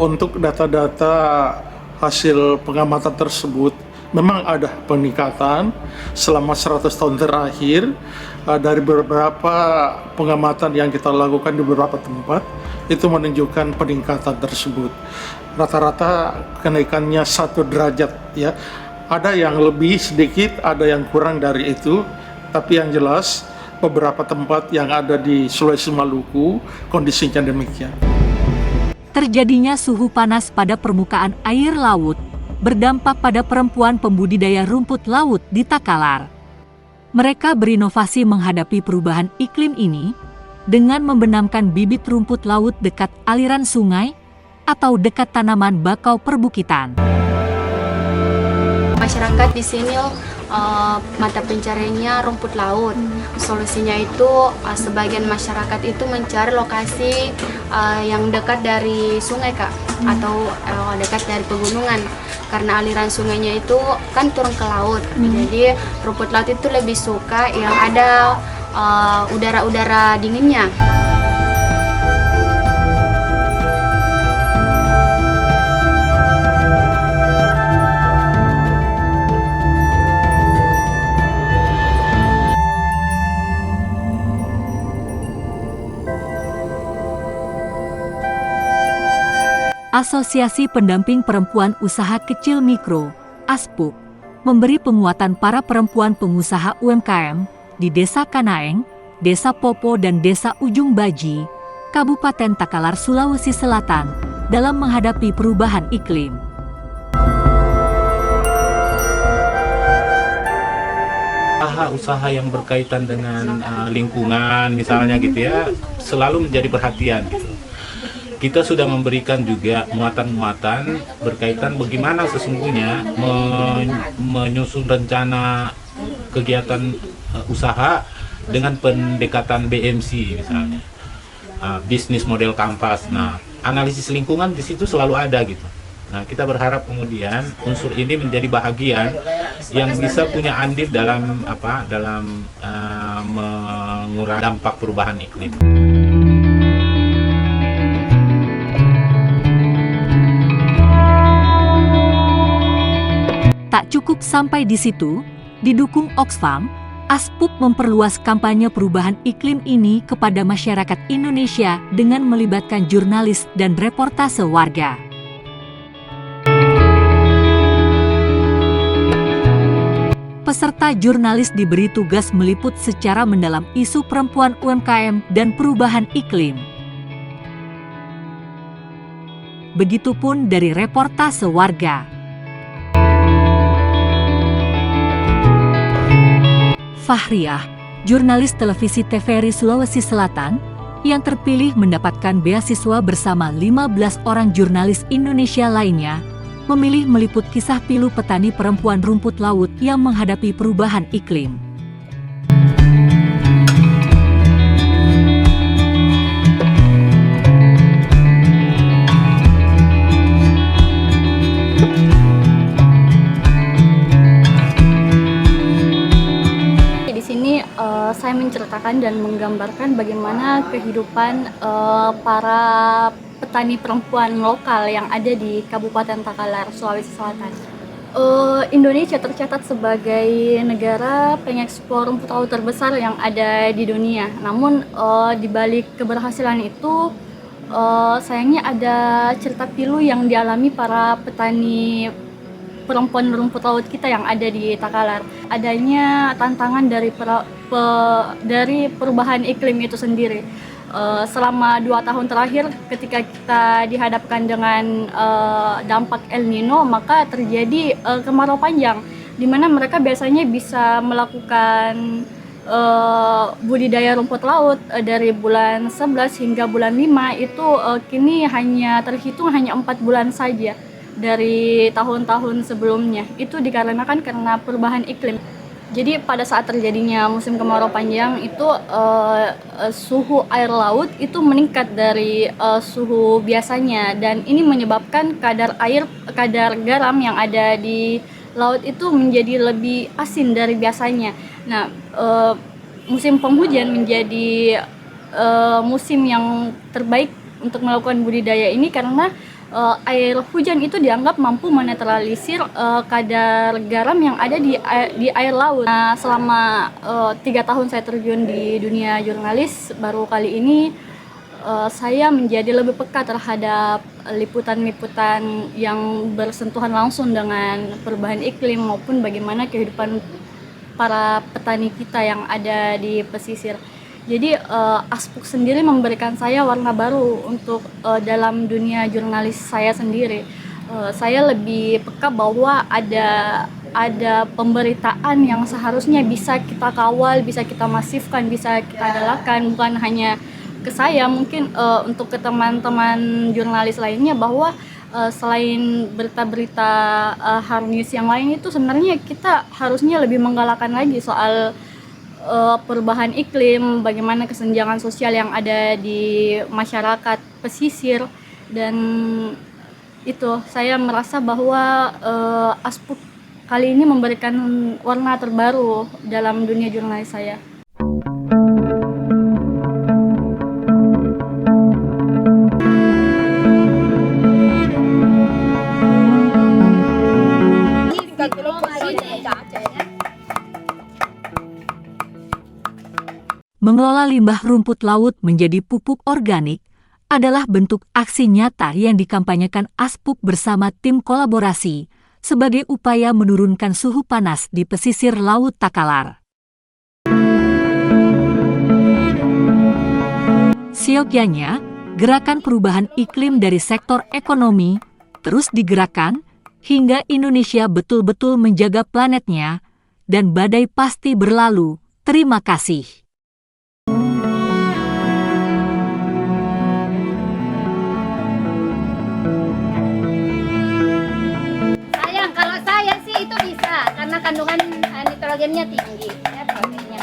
Untuk data-data hasil pengamatan tersebut, memang ada peningkatan selama 100 tahun terakhir. Dari beberapa pengamatan yang kita lakukan di beberapa tempat, itu menunjukkan peningkatan tersebut. Rata-rata kenaikannya 1 derajat ya. Ada yang lebih sedikit, ada yang kurang dari itu, tapi yang jelas beberapa tempat yang ada di Sulawesi Maluku kondisinya demikian. Terjadinya suhu panas pada permukaan air laut berdampak pada perempuan pembudidaya rumput laut di Takalar. Mereka berinovasi menghadapi perubahan iklim ini dengan membenamkan bibit rumput laut dekat aliran sungai atau dekat tanaman bakau perbukitan. Masyarakat di sini mata pencariannya rumput laut. Solusinya itu sebagian masyarakat itu mencari lokasi yang dekat dari sungai Kak, atau dekat dari pegunungan, karena aliran sungainya itu kan turun ke laut. Jadi rumput laut itu lebih suka yang ada udara-udara dinginnya. Asosiasi Pendamping Perempuan Usaha Kecil Mikro, ASPUK, memberi penguatan para perempuan pengusaha UMKM di Desa Kanaeng, Desa Popo dan Desa Ujung Baji, Kabupaten Takalar, Sulawesi Selatan, dalam menghadapi perubahan iklim. Usaha yang berkaitan dengan lingkungan misalnya gitu ya, selalu menjadi perhatian gitu. Kita sudah memberikan juga muatan-muatan berkaitan bagaimana sesungguhnya menyusun rencana kegiatan usaha dengan pendekatan BMC misalnya, bisnis model kanvas. Nah, analisis lingkungan di situ selalu ada gitu. Nah, kita berharap kemudian unsur ini menjadi bahagian yang bisa punya andil dalam mengurangi dampak perubahan iklim. Tak cukup sampai di situ, didukung Oxfam, ASPUK memperluas kampanye perubahan iklim ini kepada masyarakat Indonesia dengan melibatkan jurnalis dan reportase warga. Peserta jurnalis diberi tugas meliput secara mendalam isu perempuan UMKM dan perubahan iklim. Begitupun dari reportase warga. Fahriah, jurnalis televisi TVRI Sulawesi Selatan, yang terpilih mendapatkan beasiswa bersama 15 orang jurnalis Indonesia lainnya, memilih meliput kisah pilu petani perempuan rumput laut yang menghadapi perubahan iklim. Saya menceritakan dan menggambarkan bagaimana kehidupan para petani perempuan lokal yang ada di Kabupaten Takalar, Sulawesi Selatan. Indonesia tercatat sebagai negara pengekspor rumput laut terbesar yang ada di dunia. Namun di balik keberhasilan itu, sayangnya ada cerita pilu yang dialami para petani perempuan rumput laut kita yang ada di Takalar. Adanya tantangan dari perubahan iklim itu sendiri. Selama 2 tahun terakhir, ketika kita dihadapkan dengan dampak El Nino, maka terjadi kemarau panjang, di mana mereka biasanya bisa melakukan budidaya rumput laut dari bulan 11 hingga bulan 5, itu kini terhitung hanya 4 bulan saja dari tahun-tahun sebelumnya. Itu dikarenakan karena perubahan iklim. Jadi pada saat terjadinya musim kemarau panjang itu suhu air laut itu meningkat dari suhu biasanya, dan ini menyebabkan kadar garam yang ada di laut itu menjadi lebih asin dari biasanya. Nah, musim penghujan menjadi musim yang terbaik untuk melakukan budidaya ini karena air hujan itu dianggap mampu menetralisir kadar garam yang ada di air laut. Nah, selama 3 tahun saya terjun di dunia jurnalis, baru kali ini saya menjadi lebih peka terhadap liputan-liputan yang bersentuhan langsung dengan perubahan iklim maupun bagaimana kehidupan para petani kita yang ada di pesisir. Jadi Aspuk sendiri memberikan saya warna baru untuk dalam dunia jurnalis saya sendiri. Saya lebih peka bahwa ada pemberitaan yang seharusnya bisa kita kawal, bisa kita masifkan, bisa kita galakan, bukan hanya ke saya, mungkin untuk ke teman-teman jurnalis lainnya, bahwa selain berita-berita hard news yang lain itu sebenarnya kita harusnya lebih menggalakkan lagi soal perubahan iklim, bagaimana kesenjangan sosial yang ada di masyarakat pesisir. Dan itu saya merasa bahwa Aspuk kali ini memberikan warna terbaru dalam dunia jurnalis saya. Mengelola limbah rumput laut menjadi pupuk organik adalah bentuk aksi nyata yang dikampanyekan Aspuk bersama tim kolaborasi sebagai upaya menurunkan suhu panas di pesisir Laut Takalar. Siogyanya, gerakan perubahan iklim dari sektor ekonomi terus digerakkan hingga Indonesia betul-betul menjaga planetnya dan badai pasti berlalu. Terima kasih. Sayang, kalau saya sih itu bisa karena kandungan nitrogennya tinggi, ya proteinnya.